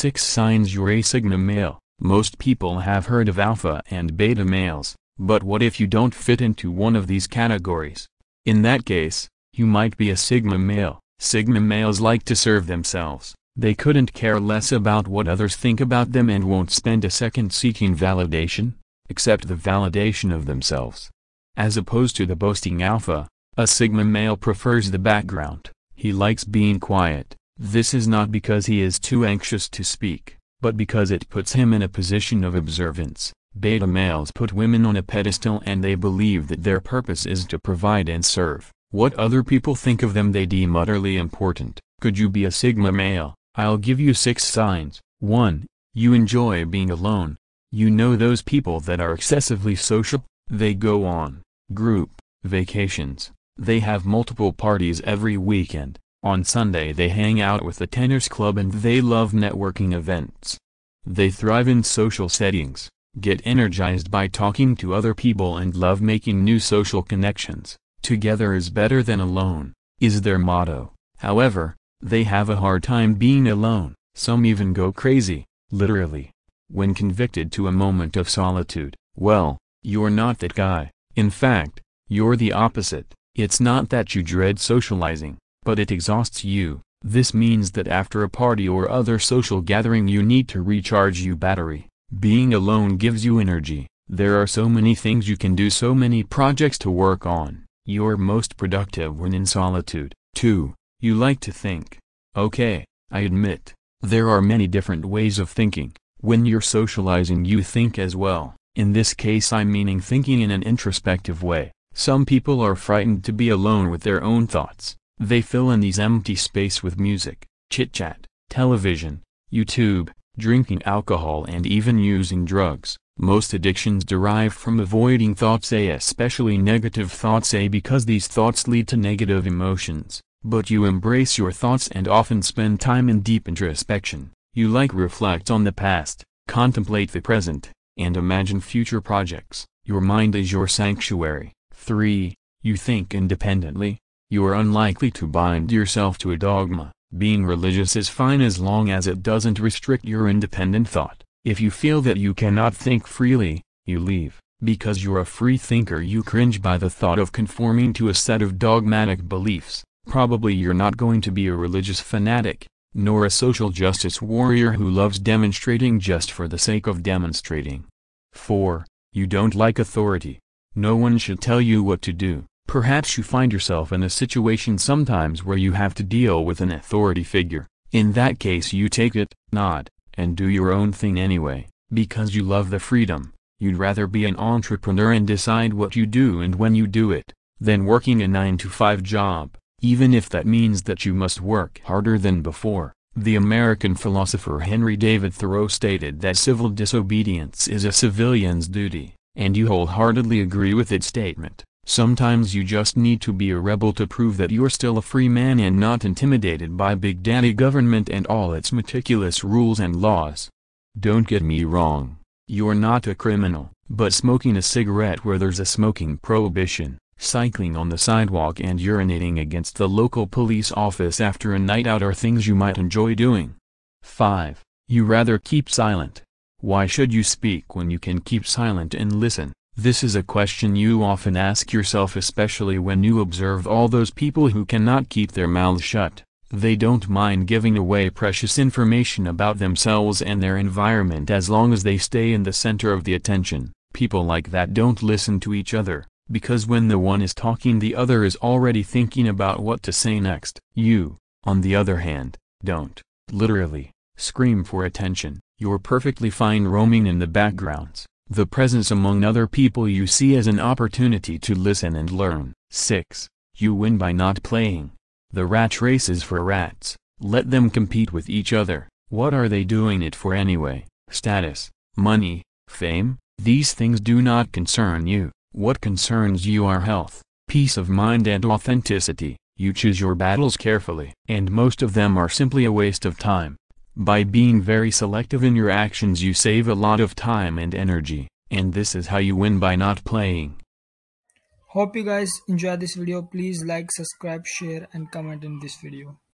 6 signs you're a Sigma male. Most people have heard of alpha and beta males, but what if you don't fit into one of these categories? In that case, you might be a Sigma male. Sigma males like to serve themselves. They couldn't care less about what others think about them and won't spend a second seeking validation, except the validation of themselves. As opposed to the boasting alpha, a Sigma male prefers the background. He likes being quiet. This is not because he is too anxious to speak, but because it puts him in a position of observance. Beta males put women on a pedestal and they believe that their purpose is to provide and serve. What other people think of them they deem utterly important. Could you be a Sigma male? I'll give you 6 signs. 1. You enjoy being alone. You know those people that are excessively social? They go on group vacations. They have multiple parties every weekend. On Sunday they hang out with the tennis club and they love networking events. They thrive in social settings, get energized by talking to other people and love making new social connections. Together is better than alone, is their motto. However, they have a hard time being alone. Some even go crazy, literally, when convicted to a moment of solitude. Well, you're not that guy. In fact, you're the opposite. It's not that you dread socializing, but it exhausts you. This means that after a party or other social gathering you need to recharge your battery. Being alone gives you energy. There are so many things you can do, so many projects to work on. You're most productive when in solitude. 2. You like to think. Okay, I admit, there are many different ways of thinking. When you're socializing you think as well. In this case I'm meaning thinking in an introspective way. Some people are frightened to be alone with their own thoughts. They fill in these empty space with music, chit-chat, television, YouTube, drinking alcohol and even using drugs. Most addictions derive from avoiding thoughts A, especially negative thoughts A, because these thoughts lead to negative emotions. But you embrace your thoughts and often spend time in deep introspection. You like reflect on the past, contemplate the present, and imagine future projects. Your mind is your sanctuary. 3. You think independently. You are unlikely to bind yourself to a dogma. Being religious is fine as long as it doesn't restrict your independent thought. If you feel that you cannot think freely, you leave. Because you're a free thinker you cringe by the thought of conforming to a set of dogmatic beliefs. Probably you're not going to be a religious fanatic, nor a social justice warrior who loves demonstrating just for the sake of demonstrating. 4. You don't like authority. No one should tell you what to do. Perhaps you find yourself in a situation sometimes where you have to deal with an authority figure. In that case you take it, nod, and do your own thing anyway, because you love the freedom. You'd rather be an entrepreneur and decide what you do and when you do it, than working a 9-to-5 job, even if that means that you must work harder than before. The American philosopher Henry David Thoreau stated that civil disobedience is a civilian's duty, and you wholeheartedly agree with its statement. Sometimes you just need to be a rebel to prove that you're still a free man and not intimidated by Big Daddy government and all its meticulous rules and laws. Don't get me wrong, you're not a criminal, but smoking a cigarette where there's a smoking prohibition, cycling on the sidewalk and urinating against the local police office after a night out are things you might enjoy doing. 5. You rather keep silent. Why should you speak when you can keep silent and listen? This is a question you often ask yourself, especially when you observe all those people who cannot keep their mouths shut. They don't mind giving away precious information about themselves and their environment as long as they stay in the center of the attention. People like that don't listen to each other, because when the one is talking the other is already thinking about what to say next. You, on the other hand, don't, literally, scream for attention. You're perfectly fine roaming in the backgrounds. The presence among other people you see as an opportunity to listen and learn. 6. You win by not playing. The rat race is for rats. Let them compete with each other. What are they doing it for anyway? Status, money, fame? These things do not concern you. What concerns you are health, peace of mind and authenticity. You choose your battles carefully. And most of them are simply a waste of time. By being very selective in your actions you save a lot of time and energy, and this is how you win by not playing. Hope you guys enjoy this video. Please like, subscribe, share and comment in this video.